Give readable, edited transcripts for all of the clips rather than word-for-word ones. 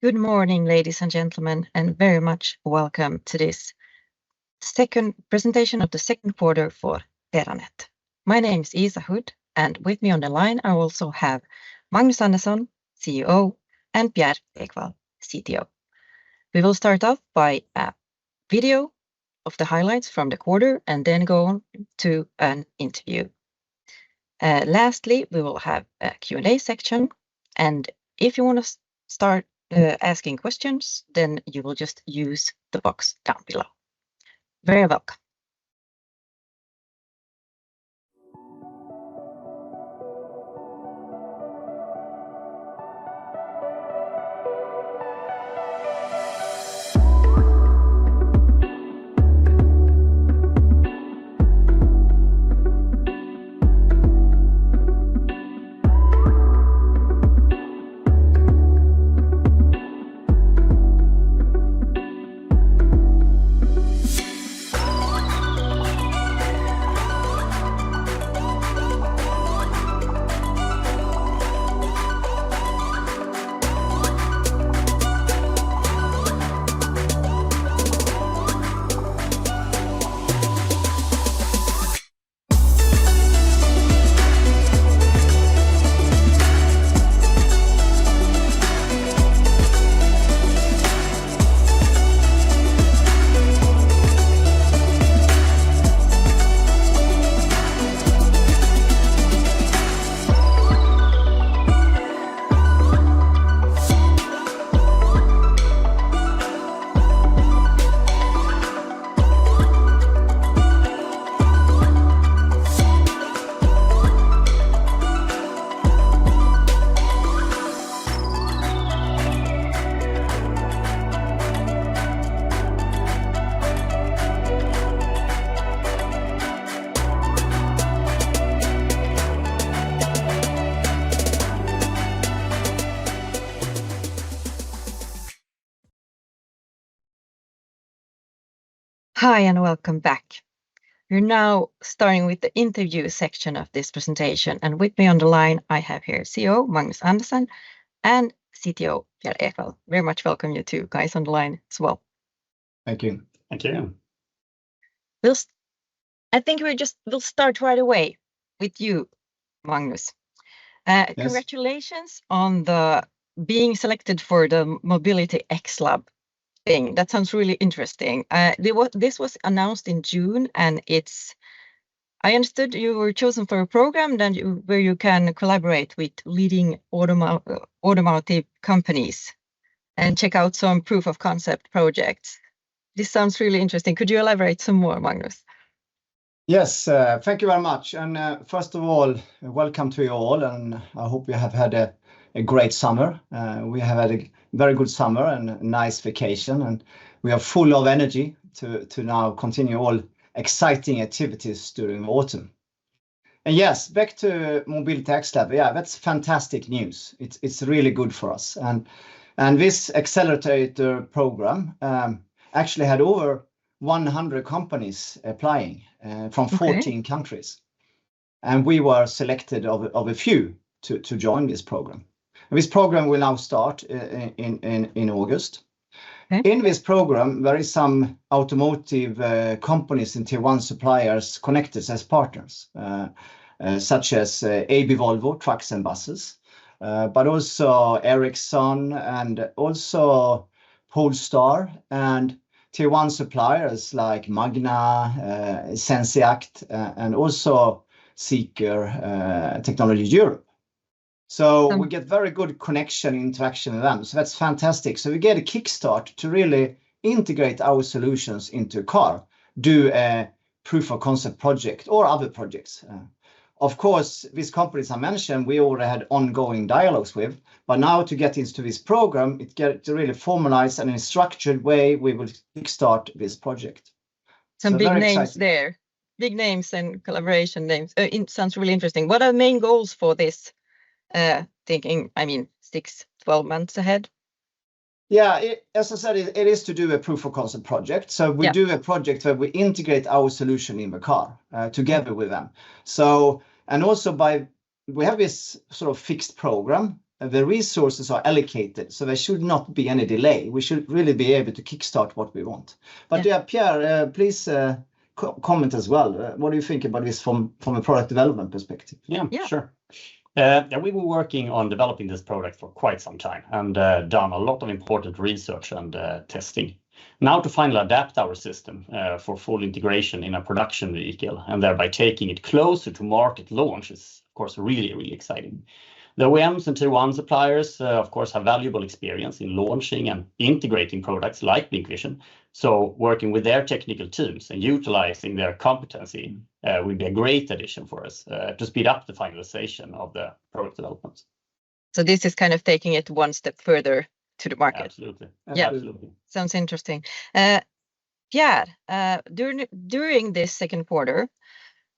Good morning, ladies and gentlemen, and very much welcome to this second presentation of the second quarter for Terranet. My name is Isa Hood, and with me on the line I also have Magnus Andersson, CEO, and Pierre Ekwall, CTO. We will start off by a video of the highlights from the quarter and then go on to an interview. Lastly, we will have a Q&A section, and if you want to start asking questions, then you will just use the box down below. Very welcome. Hi and welcome back. We're now starting with the interview section of this presentation, and with me on the line I have here CEO Magnus Andersson and CTO Pierre Ekwall. Very much welcome you two guys on the line as well. Thank you. Thank you. I think we'll start right away with you, Magnus. Yes. Congratulations on the being selected for the Mobility X Lab thing. That sounds really interesting. This was announced in June, and I understood you were chosen for a program where you can collaborate with leading automotive companies and check out some proof of concept projects. This sounds really interesting. Could you elaborate some more, Magnus? Yes, thank you very much. And first of all, welcome to you all, and I hope you have had a great summer. We have had a very good summer and a nice vacation, and we are full of energy to now continue all exciting activities during autumn. And yes, back to Mobility X Lab. Yeah, that's fantastic news. It's really good for us. And this accelerator program actually had over 100 companies applying from 14 countries. And we were selected of a few to join this program. And this program will now start in August. Okay. In this program, there is some automotive companies and tier one suppliers connected as partners, such as AB Volvo Trucks and Buses, but also Ericsson and also Polestar and tier one suppliers like Magna, Sensiact, and also Seeker Technology Europe. So we get very good connection, interaction with them. So that's fantastic. So we get a kickstart to really integrate our solutions into a car, do a proof of concept project or other projects. Of course, these companies I mentioned, we already had ongoing dialogues with, but now to get into this program, it gets to really formalize and in a structured way, we will kickstart this project. Some big names there, big names and collaboration names. It sounds really interesting. What are the main goals for this? Thinking, 6-12 months ahead? Yeah, as I said, it is to do a proof of concept project. So we do a project where we integrate our solution in the car together with them. So, and also we have this sort of fixed program the resources are allocated, so there should not be any delay. We should really be able to kickstart what we want. But Pierre, please comment as well. What do you think about this from a product development perspective? Yeah. Sure. We've been working on developing this product for quite some time and done a lot of important research and testing. Now to finally adapt our system for full integration in a production vehicle and thereby taking it closer to market launch is, of course, really, really exciting. The OEMs and Tier 1 suppliers, of course, have valuable experience in launching and integrating products like BlincVision. So working with their technical teams and utilizing their competency will be a great addition for us to speed up the finalization of the product development. So this is kind of taking it one step further to the market. Absolutely. Yeah. Absolutely. Sounds interesting. Pierre, during this second quarter,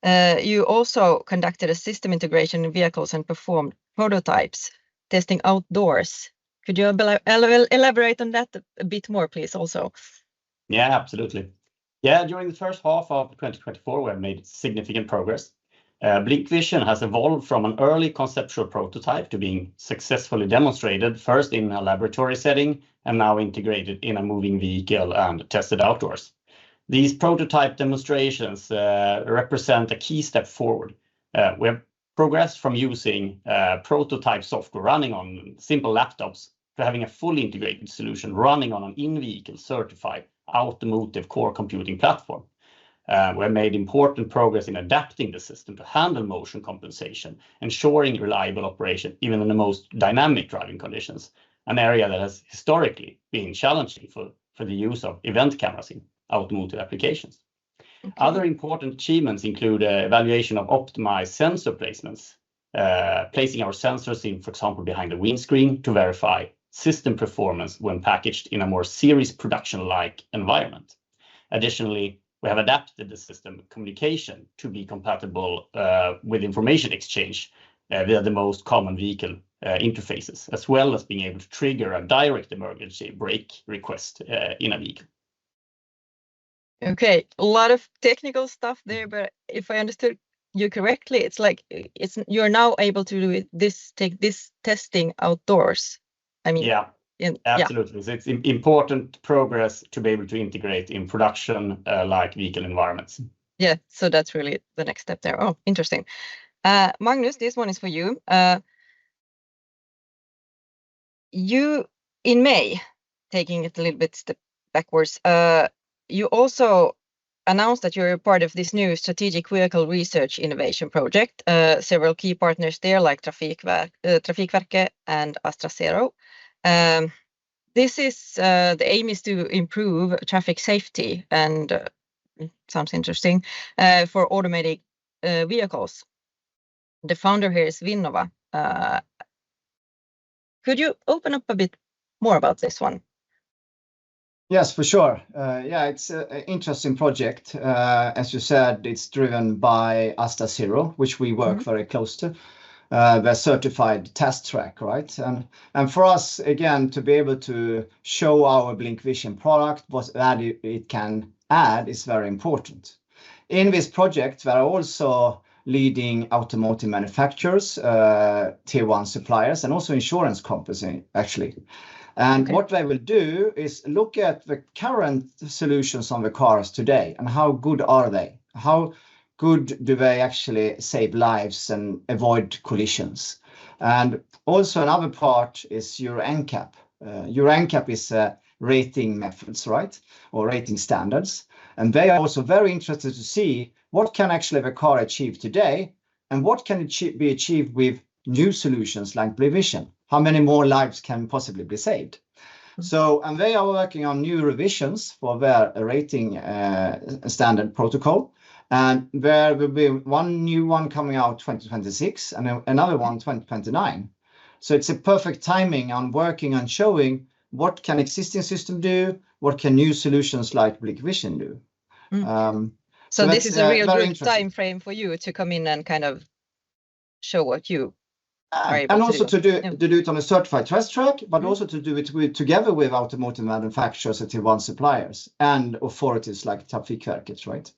you also conducted a system integration in vehicles and performed prototypes, testing outdoors. Could you elaborate on that a bit more, please, also? Yeah, absolutely. Yeah, during the first half of 2024, we have made significant progress. BlincVision has evolved from an early conceptual prototype to being successfully demonstrated first in a laboratory setting and now integrated in a moving vehicle and tested outdoors. These prototype demonstrations represent a key step forward. We have progressed from using prototype software running on simple laptops to having a fully integrated solution running on an in-vehicle certified automotive core computing platform. We have made important progress in adapting the system to handle motion compensation, ensuring reliable operation even in the most dynamic driving conditions, an area that has historically been challenging for the use of event cameras in automotive applications. Okay. Other important achievements include evaluation of optimized sensor placements, placing our sensors in, for example, behind the windscreen to verify system performance when packaged in a more series production-like environment. Additionally, we have adapted the system communication to be compatible with information exchange via the most common vehicle interfaces, as well as being able to trigger a direct emergency brake request in a vehicle. Okay, a lot of technical stuff there, but if I understood you correctly, it's like you're now able to do take this testing outdoors. I mean, absolutely. So it's important progress to be able to integrate in production like vehicle environments. Yeah, so that's really the next step there. Oh, interesting. Magnus, this one is for you. You in May, taking it a little bit step backwards, you also announced that you're a part of this new strategic vehicle research innovation project. Several key partners there like Trafikverket and AstraZero. This is the aim is to improve traffic safety and sounds interesting for automated vehicles. The founder here is Vinnova. Could you open up a bit more about this one? Yes, for sure. It's an interesting project. As you said, it's driven by AstraZero, which we work very close to. The certified test track, right? And for us, again, to be able to show our BlincVision product, what value it can add is very important. In this project, there are also leading automotive manufacturers, Tier 1 suppliers, and also insurance companies, actually. And what they will do is look at the current solutions on the cars today and how good are they? How good do they actually save lives and avoid collisions? And also another part is Euro NCAP. Euro NCAP is rating methods, right? Or rating standards. And they are also very interested to see what can actually the car achieve today and what can be achieved with new solutions like BlincVision. How many more lives can possibly be saved? So, and they are working on new revisions for their rating standard protocol. And there will be one new one coming out 2026 and another one 2029. So it's a perfect timing on working on showing what can existing system do, what can new solutions like BlincVision do. So this is a real good time frame for you to come in and kind of show what you are able and to also do. to do it on a certified test track, but also to do it together with automotive manufacturers and Tier 1 suppliers and authorities like Trafikverket, right?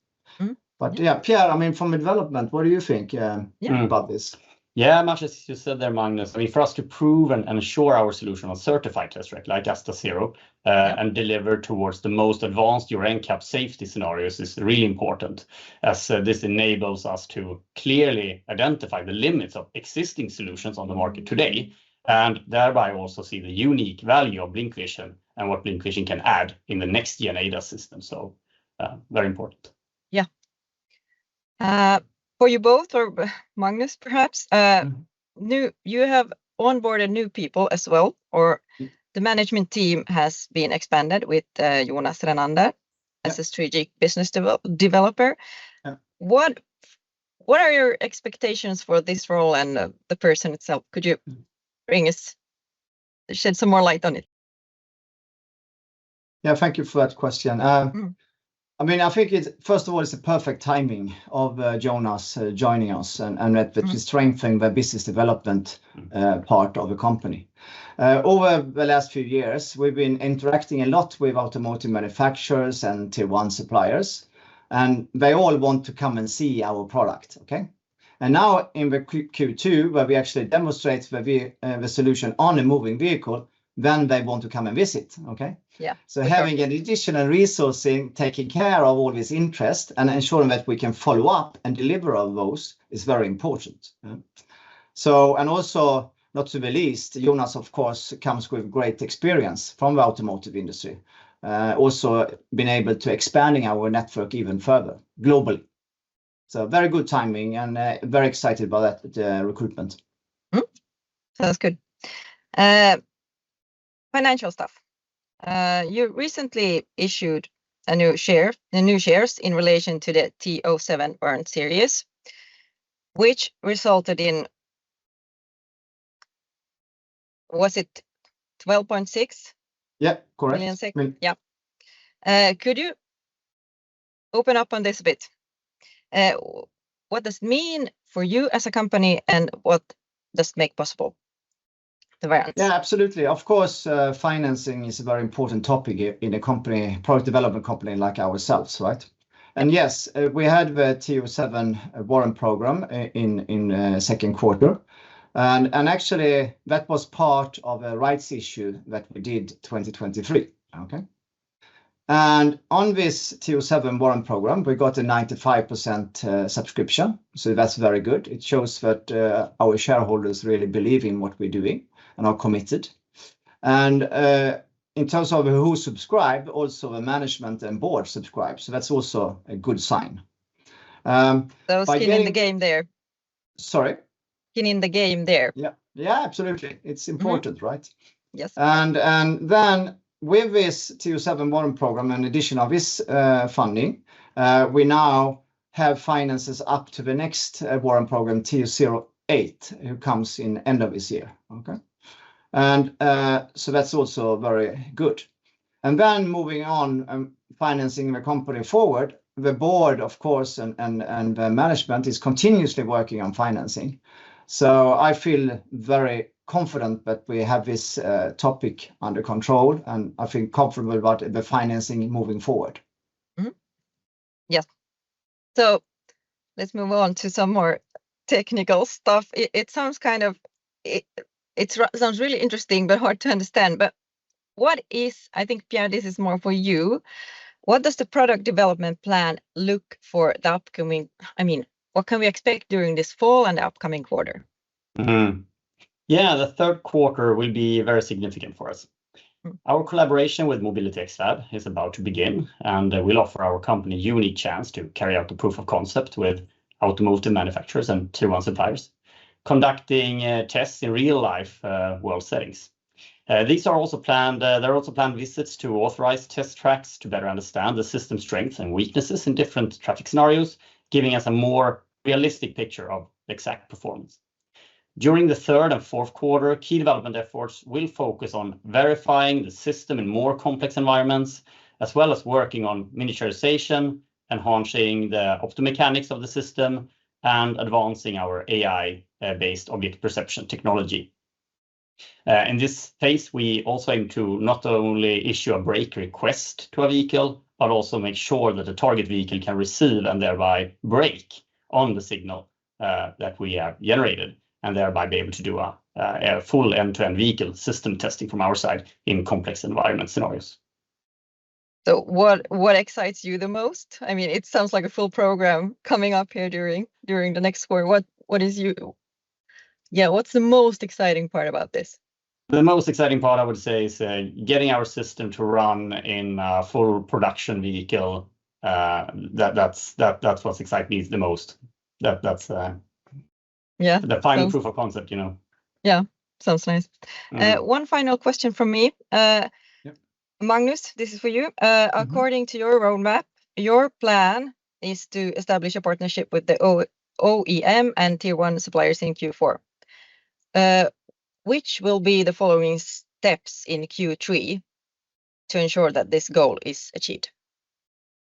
But Pierre, I mean, from development, what do you think about this? Yeah, much as you said there, Magnus. I mean, for us to prove and ensure our solution on certified test track like Asta Zero and deliver towards the most advanced Euro NCAP safety scenarios is really important, as this enables us to clearly identify the limits of existing solutions on the market today, and thereby also see the unique value of BlincVision and what BlincVision can add in the next gen ADAS system. So very important. Yeah. For you both, or Magnus, perhaps, you have onboarded new people as well, or the management team has been expanded with Jonas Renander as a strategic business developer. What are your expectations for this role and the person itself? Could you shed some more light on it? Yeah, thank you for that question. I mean, I think first of all, it's a perfect timing of Jonas joining us and that we strengthen the business development part of the company. Over the last few years, we've been interacting a lot with automotive manufacturers and tier one suppliers, and they all want to come and see our product, okay? And now in the Q2, where we actually demonstrate the solution on a moving vehicle, then they want to come and visit, okay? Yeah. So having an additional resourcing, taking care of all this interest and ensuring that we can follow up and deliver on those is very important. So, and also, not to the least, Jonas, of course, comes with great experience from the automotive industry. Also been able to expanding our network even further globally. So very good timing and very excited about that recruitment. Sounds good. Financial stuff. You recently issued new shares in relation to the T07 warrant series, which resulted in, was it 12.6? Yeah, correct. Million SEK? Yeah. Could you open up on this a bit? What does it mean for you as a company, and what does it make possible? The warrants. Yeah, absolutely. Of course, financing is a very important topic in a company, product development company like ourselves, right? And yes, we had the T07 warrant program in second quarter. And actually, that was part of a rights issue that we did 2023, okay? And on this T07 warrant program, we got a 95% subscription. So that's very good. It shows that our shareholders really believe in what we're doing and are committed. And in terms of who subscribe, also the management and board subscribe. So that's also a good sign. So skin in the game there. Sorry? Skin in the game there. Yeah, absolutely. It's important, right? Yes. And then with this T07 warrant program, in addition of this funding, we now have finances up to the next warrant program, T08, who comes in end of this year, okay? And so that's also very good. And then moving on, financing the company forward, the board, of course, and the management is continuously working on financing. So I feel very confident that we have this topic under control, and I feel comfortable about the financing moving forward. Yes. So let's move on to some more technical stuff. It sounds kind of, it sounds really interesting, but hard to understand. But what is, I think, Pierre, this is more for you. What does the product development plan look for the upcoming, I mean, what can we expect during this fall and the upcoming quarter? Yeah, the third quarter will be very significant for us. Our collaboration with Mobility X-Lab is about to begin, and will offer our company a unique chance to carry out the proof of concept with automotive manufacturers and tier one suppliers, conducting tests in real life world settings. These are also planned. There are also planned visits to authorized test tracks to better understand the system strengths and weaknesses in different traffic scenarios, giving us a more realistic picture of the exact performance. During the third and fourth quarter, key development efforts will focus on verifying the system in more complex environments, as well as working on miniaturization, enhancing the optomechanics of the system, and advancing our AI-based object perception technology. In this phase, we also aim to not only issue a brake request to a vehicle, but also make sure that the target vehicle can receive and thereby brake on the signal that we have generated, and thereby be able to do a full end-to-end vehicle system testing from our side in complex environment scenarios. So what excites you the most? I mean, it sounds like a full program coming up here during the next quarter. What's the most exciting part about this? The most exciting part, I would say, is getting our system to run in a full production vehicle. That's what excites me the most. That's the final proof of concept, you know. Yeah, sounds nice. One final question from me. Magnus, this is for you. According to your roadmap, your plan is to establish a partnership with the OEM and Tier 1 suppliers in Q4. Which will be the following steps in Q3 to ensure that this goal is achieved?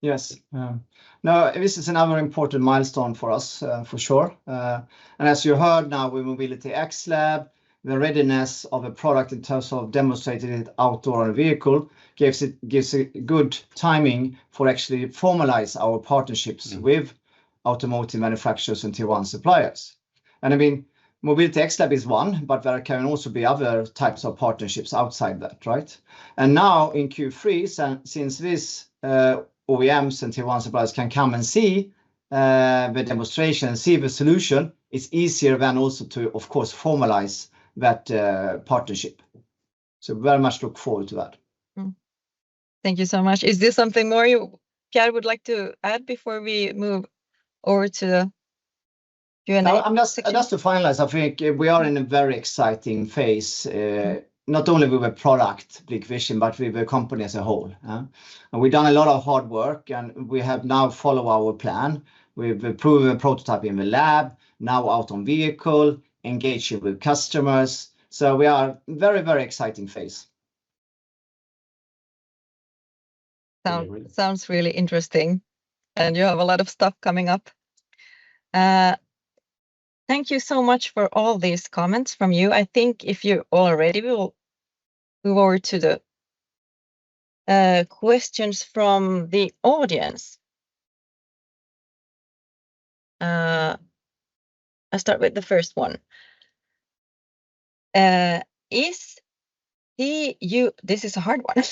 Yes. No, this is another important milestone for us, for sure. And as you heard now with Mobility X Lab, the readiness of a product in terms of demonstrating it outdoor on a vehicle gives a good timing for actually formalize our partnerships with automotive manufacturers and Tier 1 suppliers. And I mean, Mobility X Lab is one, but there can also be other types of partnerships outside that, right? And now in Q3, since this OEMs and Tier 1 suppliers can come and see the demonstration, see the solution, it's easier then also to, of course, formalize that partnership. So very much look forward to that. Thank you so much. Is there something more Pierre would like to add before we move over to the Q&A? No, just to finalize, I think we are in a very exciting phase, not only with the product BlincVision, but with the company as a whole. And we've done a lot of hard work, and we have now followed our plan. We've proven a prototype in the lab, now out on vehicle, engaging with customers. So we are very, very exciting phase. Sounds really interesting, and you have a lot of stuff coming up. Thank you so much for all these comments from you. I think if you're all ready, we will move over to the questions from the audience. I'll start with the first one. This is a hard one.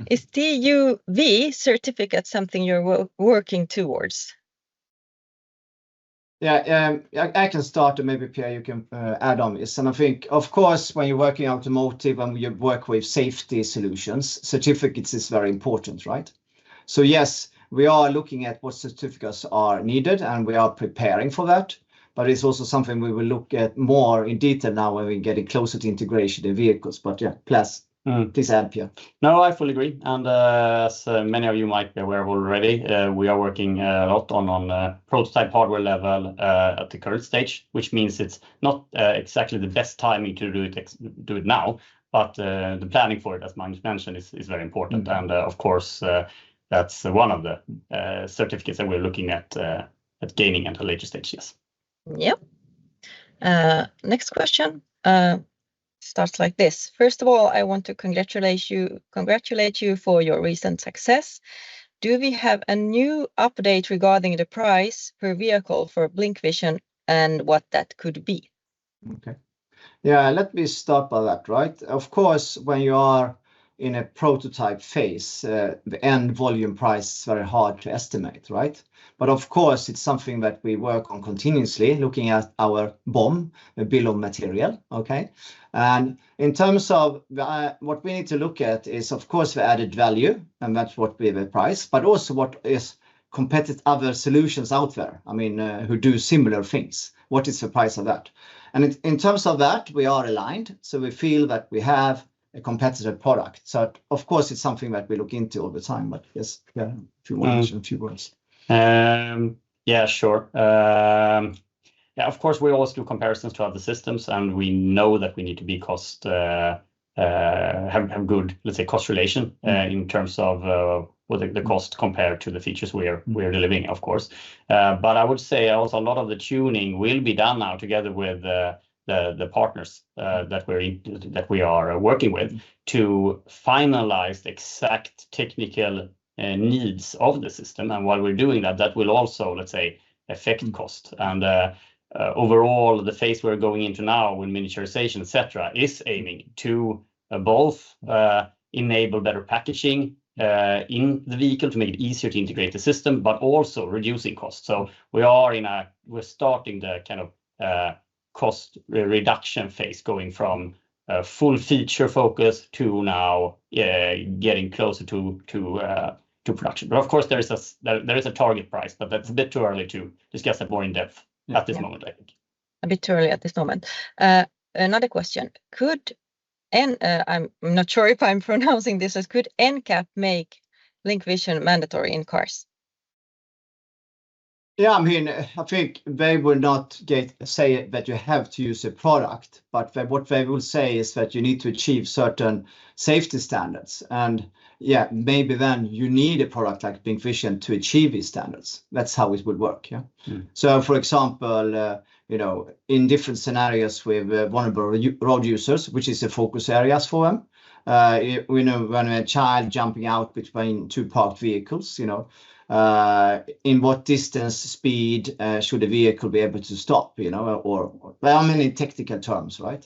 Is TÜV certificate something you're working towards? Yeah, I can start, and maybe Pierre, you can add on this. And I think, of course, when you're working automotive and you work with safety solutions, certificates is very important, right? So yes, we are looking at what certificates are needed, and we are preparing for that. But it's also something we will look at more in detail now when we're getting closer to integration in vehicles. But yeah, please add, Pierre. No, I fully agree. And as many of you might be aware of already, we are working a lot on prototype hardware level at the current stage, which means it's not exactly the best timing to do it now, but the planning for it, as Magnus mentioned, is very important. And of course, that's one of the certificates that we're looking at gaining at a later stage, yes. Yep. Next question starts like this. First of all, I want to congratulate you for your recent success. Do we have a new update regarding the price per vehicle for BlincVision and what that could be? Okay. Yeah, let me start by that, right? Of course, when you are in a prototype phase, the end volume price is very hard to estimate, right? But of course, it's something that we work on continuously, looking at our BOM, the bill of material, okay? And in terms of what we need to look at is, of course, the added value, and that's what we have a price, but also what is competitive other solutions out there, I mean, who do similar things. What is the price of that? And in terms of that, we are aligned, so we feel that we have a competitive product. So of course, it's something that we look into all the time, but yes, yeah, if you want to mention a few words. Yeah, sure. Yeah, of course, we always do comparisons to other systems, and we know that we need to be have good, let's say, cost relation in terms of what the cost compared to the features we're delivering, of course. But I would say also a lot of the tuning will be done now together with the partners that we are working with to finalize the exact technical needs of the system. And while we're doing that, that will also, let's say, affect cost. And overall, the phase we're going into now with miniaturization, etc., is aiming to both enable better packaging in the vehicle to make it easier to integrate the system, but also reducing costs. So we're starting the kind of cost reduction phase, going from full feature focus to now getting closer to production. But of course, there is a target price, but that's a bit too early to discuss that more in depth at this moment, I think. A bit too early at this moment. Another question. I'm not sure if I'm pronouncing this as, could NCAP make BlincVision mandatory in cars? Yeah, I mean, I think they will not say that you have to use a product, but what they will say is that you need to achieve certain safety standards. And yeah, maybe then you need a product like BlincVision to achieve these standards. That's how it would work. Yeah. So, for example, in different scenarios with vulnerable road users, which is the focus areas for them. When a child jumping out between two parked vehicles, in what distance, speed should a vehicle be able to stop, or there are many technical terms, right?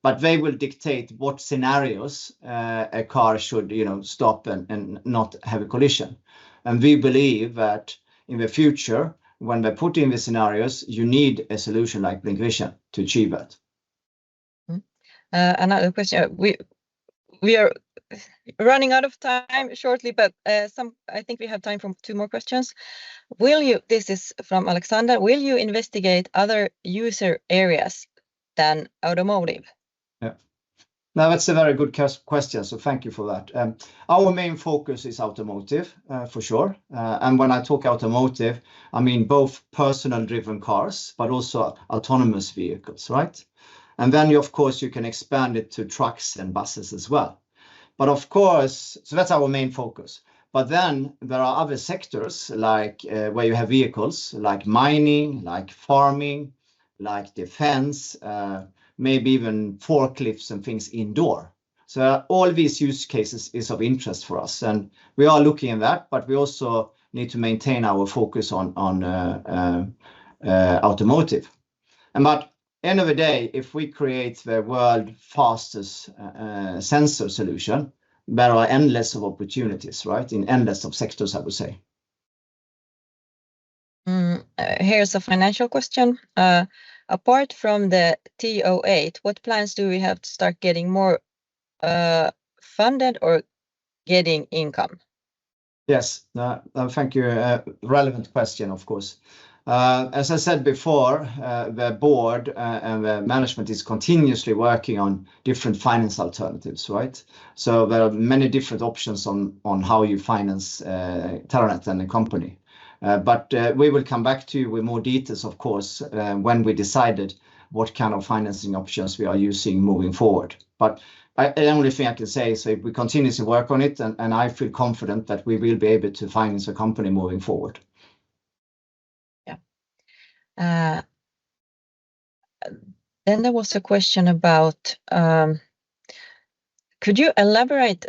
But they will dictate what scenarios a car should, stop and not have a collision. And we believe that in the future, when they put in the scenarios, you need a solution like BlincVision to achieve that. Another question. We are running out of time shortly, but I think we have time for 2 more questions. This is from Alexander, will you investigate other user areas than automotive? Yeah, now that's a very good question, so thank you for that. Our main focus is automotive, for sure. And when I talk automotive, I mean both personal driven cars, but also autonomous vehicles, right? And then of course you can expand it to trucks and buses as well. But of course, so that's our main focus. But then there are other sectors like where you have vehicles like mining, like farming, like defense, maybe even forklifts and things indoor. So all these use cases is of interest for us, and we are looking at that. But we also need to maintain our focus on automotive. But end of the day, if we create the world fastest sensor solution, there are endless of opportunities, right? In endless of sectors, I would say. Here's a financial question. Apart from the TO8, what plans do we have to start getting more funded or getting income? Yes, thank you. Relevant question, of course. As I said before, the board and the management is continuously working on different finance alternatives, right? So there are many different options on how you finance Terranet and the company. But we will come back to you with more details, of course, when we decided what kind of financing options we are using moving forward. But the only thing I can say is we continuously work on it, and I feel confident that we will be able to finance the company moving forward. Then there was a question about, could you elaborate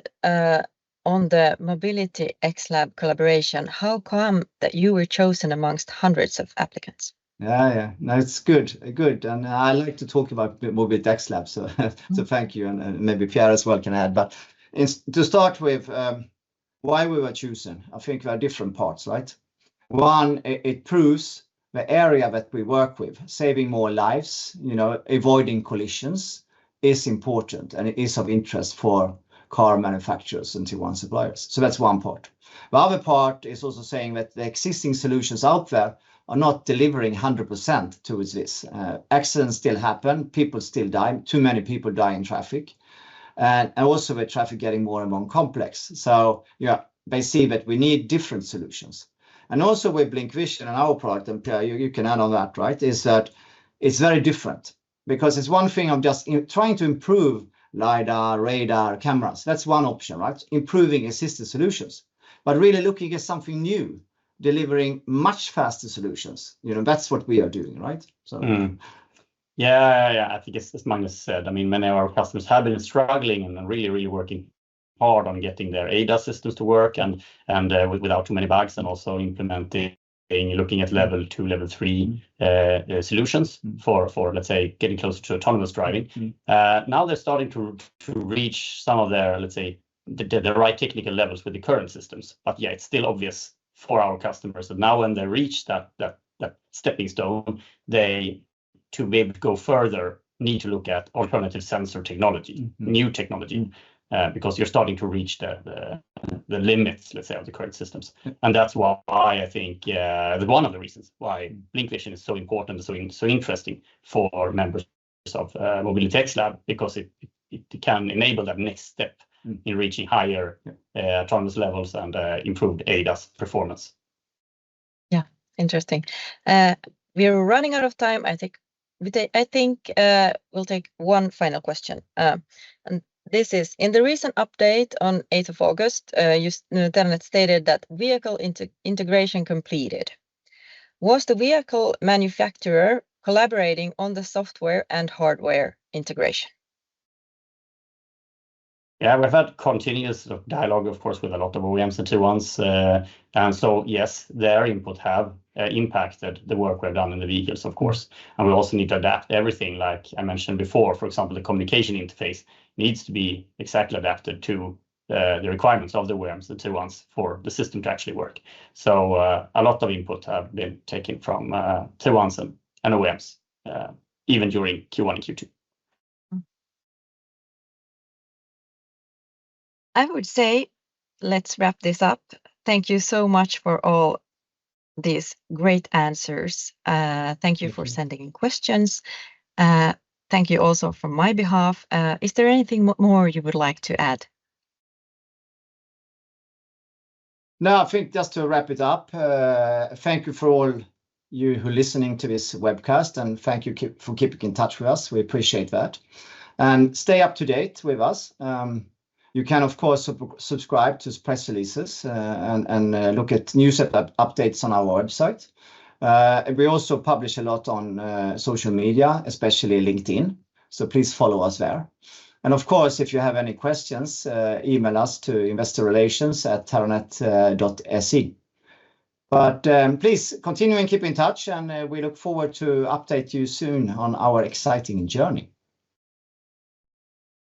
on the Mobility X-Lab collaboration? How come that you were chosen amongst hundreds of applicants? Yeah, no, it's good, and I like to talk about Mobility X-Lab, so so thank you, and maybe Pierre as well can add. But to start with, why we were chosen, I think there are different parts, right? One, it proves the area that we work with, saving more lives, avoiding collisions, is important, and it is of interest for car manufacturers and Tier 1 suppliers. So that's one part. The other part is also saying that the existing solutions out there are not delivering 100% towards this. Accidents still happen, people still die, too many people die in traffic, and also the traffic getting more and more complex. So yeah, they see that we need different solutions. And also with BlincVision and our product, and Pierre, you can add on that, right, is that it's very different. Because it's one thing of just trying to improve LiDAR, radar, cameras. That's one option, right? Improving existing solutions. But really looking at something new, delivering much faster solutions. That's what we are doing, right? So. Yeah, I think as Magnus said, I mean, many of our customers have been struggling and really working hard on getting their ADAS systems to work and without too many bugs, and also implementing looking at level 2, level 3 solutions for let's say getting closer to autonomous driving. Now they're starting to reach some of their, let's say, the right technical levels with the current systems. But yeah, it's still obvious for our customers that now when they reach that stepping stone, they, to be able to go further, need to look at alternative sensor technology, new technology, because you're starting to reach the limits, let's say, of the current systems. And that's why I think one of the reasons why BlincVision is so important, so interesting for members of Mobility X Lab, because it can enable that next step in reaching higher autonomous levels and improved ADAS performance. Yeah, interesting. We are running out of time. I think we'll take one final question. And this is, in the recent update on 8th of August, Terranet stated that vehicle integration completed. Was the vehicle manufacturer collaborating on the software and hardware integration? Yeah, we've had continuous dialogue, of course, with a lot of OEMs and Tier 1s. And so, yes, their input have impacted the work we've done in the vehicles, of course. And we also need to adapt everything, like I mentioned before. For example, the communication interface needs to be exactly adapted to the requirements of the OEMs and Tier 1s for the system to actually work. So a lot of input have been taken from Tier 1s and OEMs, even during Q1 and Q2. I would say, let's wrap this up. Thank you so much for all these great answers. Thank you for sending in questions. Thank you also from my behalf. Is there anything more you would like to add? No, I think just to wrap it up, thank you for all you who are listening to this webcast, and thank you for keeping in touch with us. We appreciate that. And stay up to date with us. You can, of course, subscribe to press releases and look at news updates on our website. We also publish a lot on social media, especially LinkedIn. So please follow us there. And of course, if you have any questions, email us to investorrelations@terranet.se. But please continue and keep in touch, and we look forward to update you soon on our exciting journey.